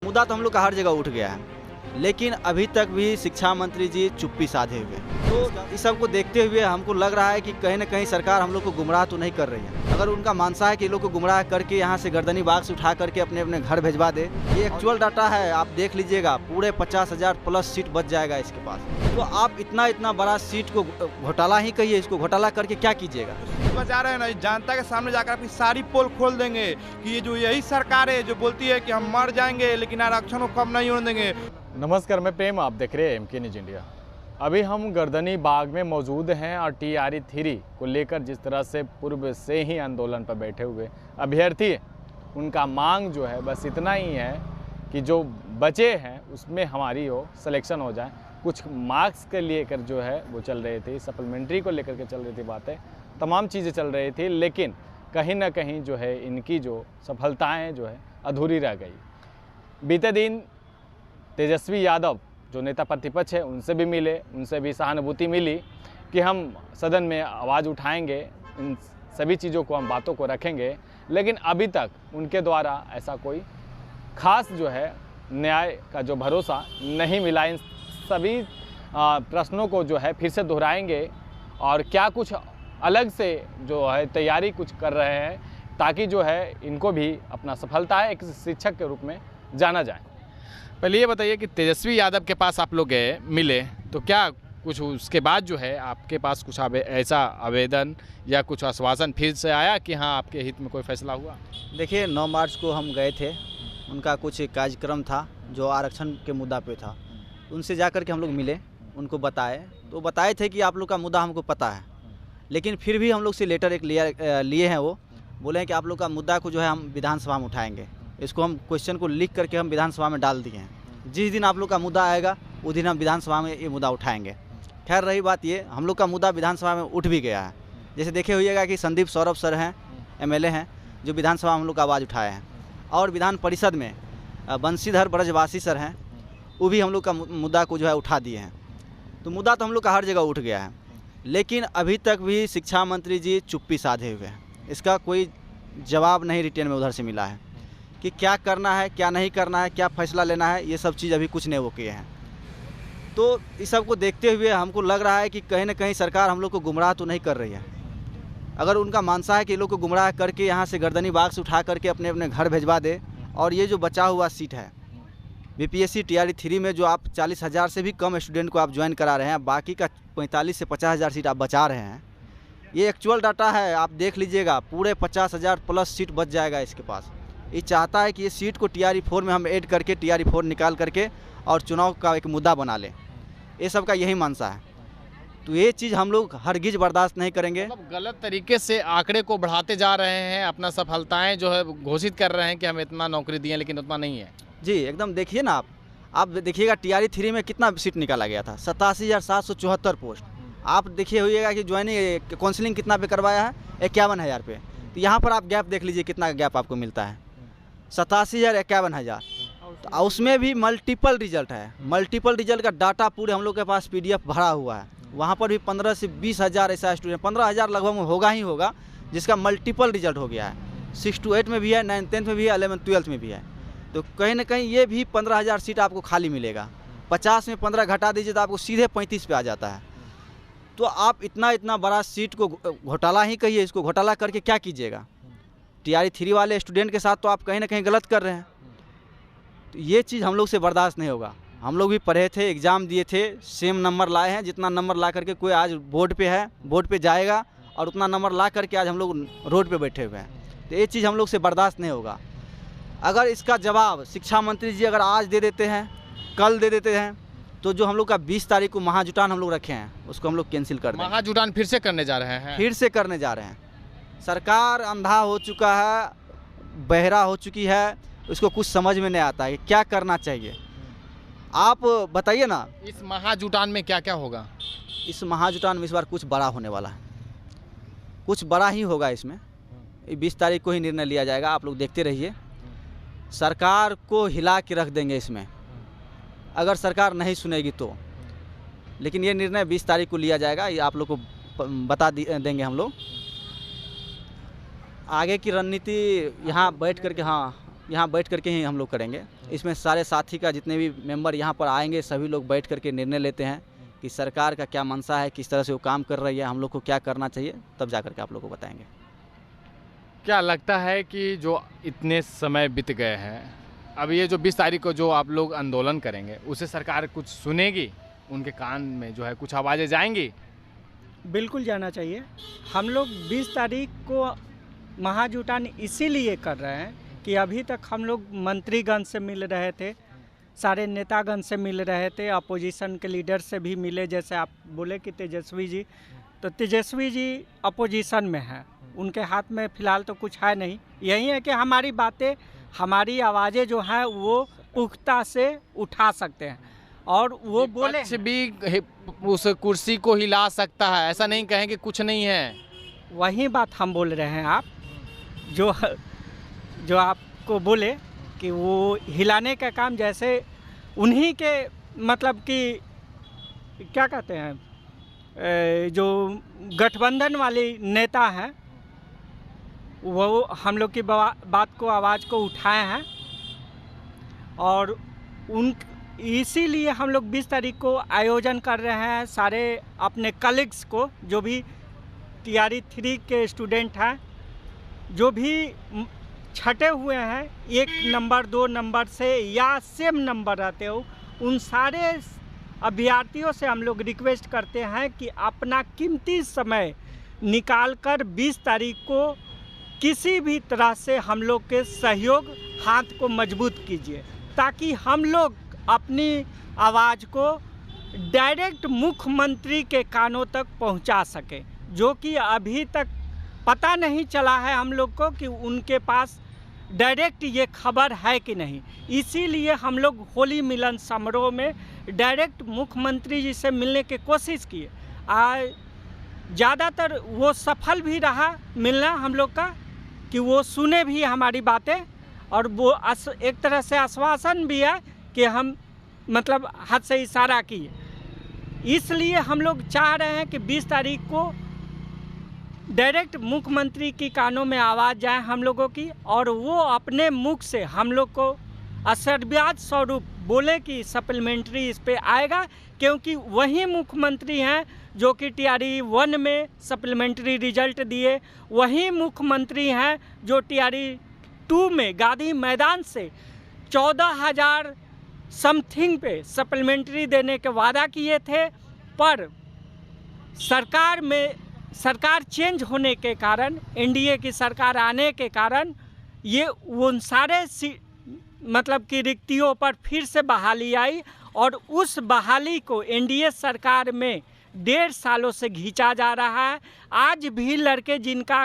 मुद्दा तो हम लोग का हर जगह उठ गया है, लेकिन अभी तक भी शिक्षा मंत्री जी चुप्पी साधे हुए। तो इस सब को देखते हुए हमको लग रहा है कि कहीं ना कहीं सरकार हम लोग को गुमराह तो नहीं कर रही है। अगर उनका मानसा है कि लोग को गुमराह करके यहाँ से गर्दनी बाग से उठा करके अपने अपने घर भेजवा दे, ये एक्चुअल डाटा है, आप देख लीजिएगा, पूरे 50,000 प्लस सीट बच जाएगा इसके पास। तो आप इतना बड़ा सीट को घोटाला ही कहिए, इसको घोटाला करके क्या कीजिएगा? बचा रहे हैं ना, जनता के सामने जाकर अपनी सारी पोल खोल देंगे कि ये जो यही सरकार है जो बोलती है कि हम मर जाएंगे लेकिन आरक्षण को कम नहीं होने देंगे। नमस्कार, मैं प्रेम, आप देख रहे हैं MK न्यूज़ इंडिया। अभी हम गर्दनी बाग में मौजूद हैं और TRE 3 को लेकर जिस तरह से पूर्व से ही आंदोलन पर बैठे हुए अभ्यर्थी उनका मांग जो है बस इतना ही है कि जो बचे हैं उसमें हमारी हो सिलेक्शन हो जाए। कुछ मार्क्स के लेकर जो है वो चल रही थी, सप्लीमेंट्री को लेकर के चल रही थी बातें, तमाम चीज़ें चल रही थी, लेकिन कहीं ना कहीं जो है इनकी जो सफलताएँ जो है अधूरी रह गई। बीते दिन तेजस्वी यादव जो नेता प्रतिपक्ष है उनसे भी मिले, उनसे भी सहानुभूति मिली कि हम सदन में आवाज़ उठाएंगे, इन सभी चीज़ों को, हम बातों को रखेंगे, लेकिन अभी तक उनके द्वारा ऐसा कोई खास जो है न्याय का जो भरोसा नहीं मिला। इन सभी प्रश्नों को जो है फिर से दोहराएंगे और क्या कुछ अलग से जो है तैयारी कुछ कर रहे हैं ताकि जो है इनको भी अपना सफलता है एक शिक्षक के रूप में जाना जाए। पहले ये बताइए कि तेजस्वी यादव के पास आप लोग गए, मिले, तो क्या कुछ उसके बाद जो है आपके पास कुछ ऐसा आवेदन या कुछ आश्वासन फिर से आया कि हाँ आपके हित में कोई फैसला हुआ? देखिए, 9 मार्च को हम गए थे, उनका कुछ कार्यक्रम था जो आरक्षण के मुद्दा पे था। उनसे जा कर के हम लोग मिले, उनको बताए, तो बताए थे कि आप लोग का मुद्दा हमको पता है, लेकिन फिर भी हम लोग से लेटर एक लिए हैं। वो बोले हैं कि आप लोग का मुद्दा को जो है हम विधानसभा में उठाएंगे। इसको हम क्वेश्चन को लिख करके हम विधानसभा में डाल दिए हैं। जिस दिन आप लोग का मुद्दा आएगा उस दिन हम विधानसभा में ये मुद्दा उठाएंगे। खैर, रही बात ये, हम लोग का मुद्दा विधानसभा में उठ भी गया है। जैसे देखे होइएगा कि संदीप सौरभ सर हैं, MLA हैं, जो विधानसभा में हम लोग का आवाज़ उठाए हैं, और विधान परिषद में बंशीधर ब्रजवासी सर हैं, वो भी हम लोग का मुद्दा को जो है उठा दिए हैं। तो मुद्दा तो हम लोग का हर जगह उठ गया है, लेकिन अभी तक भी शिक्षा मंत्री जी चुप्पी साधे हुए हैं। इसका कोई जवाब नहीं रिटर्न में उधर से मिला है कि क्या करना है, क्या नहीं करना है, क्या फैसला लेना है, ये सब चीज़ अभी कुछ नहीं वो किए हैं। तो इस सब को देखते हुए हमको लग रहा है कि कहीं ना कहीं सरकार हम लोग को गुमराह तो नहीं कर रही है। अगर उनका मानसा है कि लोग को गुमराह करके यहाँ से गर्दनी बाग से उठा करके अपने अपने घर भेजवा दे, और ये जो बचा हुआ सीट है BPSC TRE 3 में जो आप 40,000 से भी कम स्टूडेंट को आप ज्वाइन करा रहे हैं, बाकी का 45 से 50,000 सीट आप बचा रहे हैं, ये एक्चुअल डाटा है, आप देख लीजिएगा, पूरे 50,000 प्लस सीट बच जाएगा इसके पास। ये चाहता है कि ये सीट को TRE 4 में हम ऐड करके TRE 4 निकाल करके और चुनाव का एक मुद्दा बना लें। ये सब का यही मानसा है। तो ये चीज़ हम लोग हरगिज बर्दाश्त नहीं करेंगे। मतलब गलत तरीके से आंकड़े को बढ़ाते जा रहे हैं, अपना सफलताएं जो है घोषित कर रहे हैं कि हम इतना नौकरी दिए, लेकिन उतना नहीं है। जी एकदम देखिए ना, आप देखिएगा TRE 3 में कितना सीट निकाला गया था, 87,774 पोस्ट। आप देखिए होइएगा कि ज्वाइनिंग काउंसलिंग कितना पे करवाया है, 51,000 पे। तो यहाँ पर आप गैप देख लीजिए, कितना गैप आपको मिलता है, 87,000 51,000। तो उसमें भी मल्टीपल रिजल्ट है, मल्टीपल रिजल्ट का डाटा पूरे हम लोग के पास PDF भरा हुआ है। वहाँ पर भी 15 से 20,000 ऐसा स्टूडेंट, 15,000 लगभग में होगा ही होगा, जिसका मल्टीपल रिजल्ट हो गया है। 6 to 8 में भी है, 9th 10th में भी है, 11th 12th में भी है। तो कहीं ना कहीं ये भी 15,000 सीट आपको खाली मिलेगा। 50 में 15 घटा दीजिए तो आपको सीधे 35 पे आ जाता है। तो आप इतना बड़ा सीट को घोटाला ही कहिए, इसको घोटाला करके क्या कीजिएगा? TRE 3 वाले स्टूडेंट के साथ तो आप कहीं ना कहीं गलत कर रहे हैं। तो ये चीज़ हम लोग से बर्दाश्त नहीं होगा। हम लोग भी पढ़े थे, एग्ज़ाम दिए थे, सेम नंबर लाए हैं, जितना नंबर ला करके कोई आज बोर्ड पे है, बोर्ड पे जाएगा, और उतना नंबर ला करके आज हम लोग रोड पे बैठे हुए हैं। तो ये चीज़ हम लोग से बर्दाश्त नहीं होगा। अगर इसका जवाब शिक्षा मंत्री जी अगर आज दे देते हैं, कल दे देते हैं, तो जो हम लोग का 20 तारीख को महाजुटान हम लोग रखे हैं उसको हम लोग कैंसिल कर दें। महाजुटान फिर से करने जा रहे हैं? फिर से करने जा रहे हैं। सरकार अंधा हो चुका है, बहरा हो चुकी है, उसको कुछ समझ में नहीं आता है कि क्या करना चाहिए। आप बताइए ना, इस महाजुटान में क्या क्या होगा? इस महाजुटान में इस बार कुछ बड़ा होने वाला है, कुछ बड़ा ही होगा। इसमें 20 तारीख को ही निर्णय लिया जाएगा, आप लोग देखते रहिए। सरकार को हिला के रख देंगे इसमें, अगर सरकार नहीं सुनेगी तो। लेकिन ये निर्णय 20 तारीख को लिया जाएगा, ये आप लोग को बता देंगे हम लोग। आगे की रणनीति यहाँ बैठ करके, हाँ यहाँ बैठ करके ही हम लोग करेंगे। इसमें सारे साथी का जितने भी मेंबर यहाँ पर आएंगे सभी लोग बैठ करके निर्णय लेते हैं कि सरकार का क्या मंशा है, किस तरह से वो काम कर रही है, हम लोग को क्या करना चाहिए, तब जा करके आप लोग को बताएंगे। क्या लगता है कि जो इतने समय बीत गए हैं, अब ये जो 20 तारीख को जो आप लोग आंदोलन करेंगे उसे सरकार कुछ सुनेगी, उनके कान में जो है कुछ आवाज़ें जाएंगी? बिल्कुल जाना चाहिए। हम लोग 20 तारीख को महाजुटान इसीलिए कर रहे हैं कि अभी तक हम लोग मंत्रीगण से मिल रहे थे, सारे नेतागण से मिल रहे थे, अपोजिशन के लीडर से भी मिले। जैसे आप बोले कि तेजस्वी जी, तो तेजस्वी जी अपोजिशन में हैं, उनके हाथ में फ़िलहाल तो कुछ है नहीं। यही है कि हमारी बातें, हमारी आवाज़ें जो हैं वो पुख्ता से उठा सकते हैं और वो बोले विपक्ष भी उस कुर्सी को हिला सकता है, ऐसा नहीं कहें कि कुछ नहीं है। वही बात हम बोल रहे हैं। आप जो आपको बोले कि वो हिलाने का काम जैसे उन्हीं के मतलब कि क्या कहते हैं, जो गठबंधन वाले नेता हैं वो हम लोग की बात को, आवाज़ को उठाए हैं और इसीलिए हम लोग 20 तारीख को आयोजन कर रहे हैं। सारे अपने कलीग्स को, जो भी TRE 3 के स्टूडेंट हैं, जो भी छटे हुए हैं 1 नंबर 2 नंबर से या सेम नंबर रहते हो, उन सारे अभ्यर्थियों से हम लोग रिक्वेस्ट करते हैं कि अपना कीमती समय निकाल कर 20 तारीख को किसी भी तरह से हम लोग के सहयोग हाथ को मजबूत कीजिए, ताकि हम लोग अपनी आवाज़ को डायरेक्ट मुख्यमंत्री के कानों तक पहुंचा सके, जो कि अभी तक पता नहीं चला है हम लोग को कि उनके पास डायरेक्ट ये खबर है कि नहीं। इसीलिए हम लोग होली मिलन समारोह में डायरेक्ट मुख्यमंत्री जी से मिलने की कोशिश किए। ज़्यादातर वो सफल भी रहा मिलना हम लोग का, कि वो सुने भी हमारी बातें और वो एक तरह से आश्वासन भी है कि हम मतलब हाथ से इशारा किए। इसलिए हम लोग चाह रहे हैं कि 20 तारीख को डायरेक्ट मुख्यमंत्री की कानों में आवाज़ जाए हम लोगों की, और वो अपने मुख से हम लोग को आशीर्वाद स्वरूप बोले कि सप्लीमेंट्री इस पे आएगा, क्योंकि वही मुख्यमंत्री हैं जो कि TRE 1 में सप्लीमेंट्री रिजल्ट दिए, वही मुख्यमंत्री हैं जो TRE 2 में गांधी मैदान से 14,000 समथिंग पे सप्लीमेंट्री देने के वादा किए थे। पर सरकार चेंज होने के कारण, NDA की सरकार आने के कारण ये उन सारे मतलब कि रिक्तियों पर फिर से बहाली आई, और उस बहाली को NDA सरकार में 1.5 सालों से खींचा जा रहा है। आज भी लड़के जिनका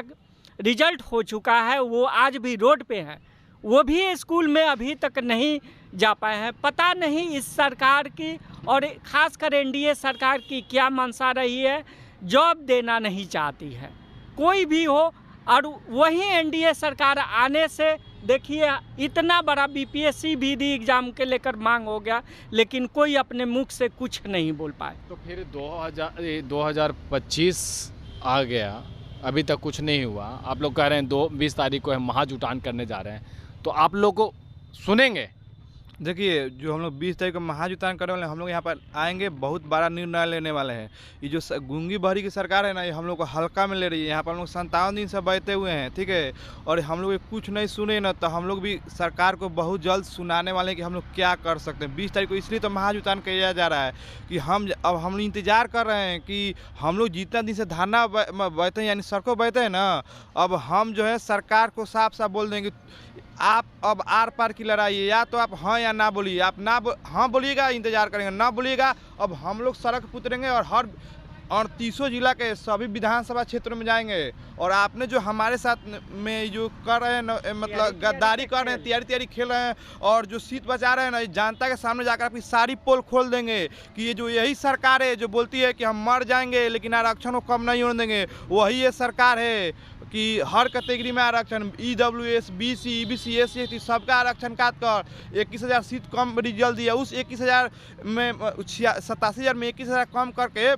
रिजल्ट हो चुका है वो आज भी रोड पे हैं, वो भी स्कूल में अभी तक नहीं जा पाए हैं। पता नहीं इस सरकार की और ख़ासकर NDA सरकार की क्या मंशा रही है, जॉब देना नहीं चाहती है कोई भी हो। और वही NDA सरकार आने से देखिए इतना बड़ा BPSC BD एग्ज़ाम के लेकर मांग हो गया, लेकिन कोई अपने मुख से कुछ नहीं बोल पाए। तो फिर 2025 आ गया, अभी तक कुछ नहीं हुआ। आप लोग कह रहे हैं 20 तारीख को हम महाजुटान करने जा रहे हैं, तो आप लोग को सुनेंगे? देखिए, जो हम लोग 20 तारीख को महाजुटान करने वाले हैं, हम लोग यहाँ पर आएंगे, बहुत बड़ा निर्णय लेने वाले हैं। ये जो गूंगी बहरी की सरकार है ना, ये हम लोग को हल्का में ले रही है। यहाँ पर हम लोग 57 दिन से बैठे हुए हैं, ठीक है, और हम लोग कुछ नहीं सुने ना, तो हम लोग भी सरकार को बहुत जल्द सुनाने वाले हैं कि हम लोग क्या कर सकते हैं। 20 तारीख को इसलिए तो महाजुटान किया जा रहा है कि हम इंतज़ार कर रहे हैं कि हम लोग जितना दिन से धरना बैठे हैं, यानी सड़कों बैठे हैं ना, अब हम जो है सरकार को साफ साफ बोल देंगे, आप अब आर पार की लड़ाई है, या तो आप हाँ या ना बोलिए। आप हाँ बोलिएगा, इंतज़ार करेंगे, ना बोलिएगा अब हम लोग सड़क पर उतरेंगे और हर 38 जिला के सभी विधानसभा क्षेत्रों में जाएंगे। और आपने जो हमारे साथ में जो कर रहे हैं मतलब गद्दारी कर रहे हैं, तैयारी खेल रहे हैं, और जो सीट बचा रहे हैं ना, जनता के सामने जाकर अपनी सारी पोल खोल देंगे कि ये जो यही सरकार है जो बोलती है कि हम मर जाएंगे लेकिन आरक्षण को कम नहीं होने देंगे, वही ये सरकार है कि हर कैटेगरी में आरक्षण, EWS, BC, EBC, SC, ST सबका आरक्षण काट कर 21,000 सीट कम रिजल्ट दिया। उस 21,000 में 87,000 में 21,000 कम करके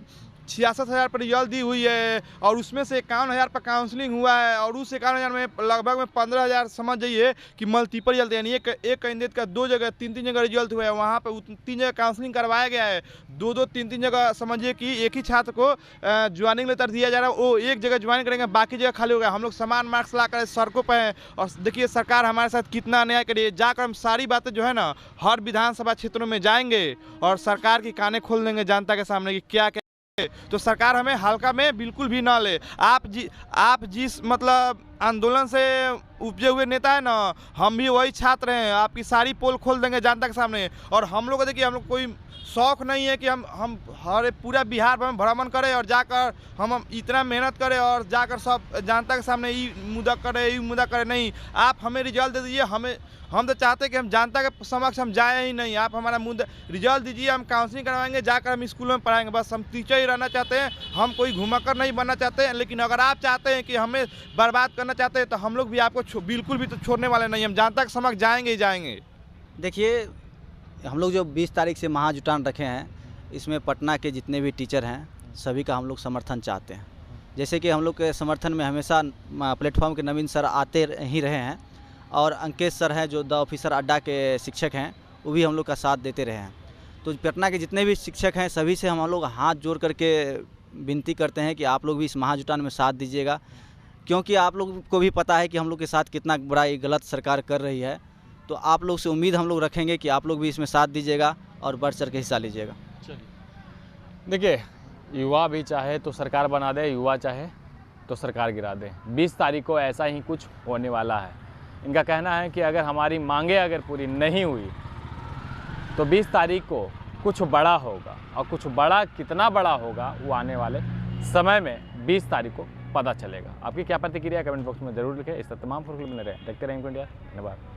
66,000 पर रिजल्ट दी हुई है और उसमें से 51,000 पर काउंसलिंग हुआ है और उस 51,000 में लगभग में 15,000 समझ जाइए कि मल्टीपल रिजल्ट, यानी एक कैंडिडेट का 2 जगह 3 जगह रिजल्ट हुआ है। वहाँ पर 3 जगह काउंसलिंग करवाया गया है, 2-3 जगह समझिए कि एक ही छात्र को ज्वाइनिंग लेटर दिया जा रहा है, वो एक जगह ज्वाइन करेंगे, बाकी जगह खाली हो गया। हम लोग समान मार्क्स ला कर सड़कों पर हैं और देखिए सरकार हमारे साथ कितना अन्याय करिए। जाकर हम सारी बातें जो है ना हर विधानसभा क्षेत्रों में जाएंगे और सरकार की कानें खोल देंगे जनता के सामने कि क्या क्या। तो सरकार हमें हल्का में बिल्कुल भी ना ले। आप जिस मतलब आंदोलन से उपजे हुए नेता है ना, हम भी वही छात्र हैं। आपकी सारी पोल खोल देंगे जनता के सामने। और हम लोग को देखिए, हम लोग कोई शौक नहीं है कि हम हर पूरा बिहार में भ्रमण करें और जाकर हम इतना मेहनत करें और जाकर सब जनता के सामने ये मुद्दा करें। नहीं, आप हमें रिजल्ट दे दीजिए। हम तो चाहते हैं कि हम जनता के समक्ष हम जाए ही नहीं। आप हमारा मुद्दा रिजल्ट दीजिए, हम काउंसलिंग करवाएंगे, जाकर हम स्कूलों में पढ़ाएंगे। बस हम टीचर ही रहना चाहते हैं, हम कोई घुमाकर नहीं बनना चाहते हैं। लेकिन अगर आप चाहते हैं कि हमें बर्बाद करना चाहते हैं तो हम लोग भी आपको बिल्कुल भी तो छोड़ने वाले नहीं। हम जनता के समक्ष जाएंगे ही जाएंगे। देखिए, हम लोग जो 20 तारीख से महाजुटान रखे हैं, इसमें पटना के जितने भी टीचर हैं सभी का हम लोग समर्थन चाहते हैं। जैसे कि हम लोग के समर्थन में हमेशा प्लेटफॉर्म के नवीन सर आते ही रहे हैं और अंकेश सर हैं जो द ऑफिसर अड्डा के शिक्षक हैं, वो भी हम लोग का साथ देते रहे हैं। तो पटना के जितने भी शिक्षक हैं सभी से हम लोग हाथ जोड़ करके विनती करते हैं कि आप लोग भी इस महाजुटान में साथ दीजिएगा, क्योंकि आप लोग को भी पता है कि हम लोग के साथ कितना बड़ा ये गलत सरकार कर रही है। तो आप लोग से उम्मीद हम लोग रखेंगे कि आप लोग भी इसमें साथ दीजिएगा और बढ़ चढ़ के हिस्सा लीजिएगा। देखिए, युवा भी चाहे तो सरकार बना दे, युवा चाहे तो सरकार गिरा दे। 20 तारीख को ऐसा ही कुछ होने वाला है। इनका कहना है कि अगर हमारी मांगें अगर पूरी नहीं हुई तो 20 तारीख को कुछ बड़ा होगा, और कुछ बड़ा कितना बड़ा होगा वो आने वाले समय में 20 तारीख को पता चलेगा। आपकी क्या प्रतिक्रिया कमेंट बॉक्स में ज़रूर लिखें। इस तमाम फुल बने रहे, देखते रहें इंडिया। धन्यवाद।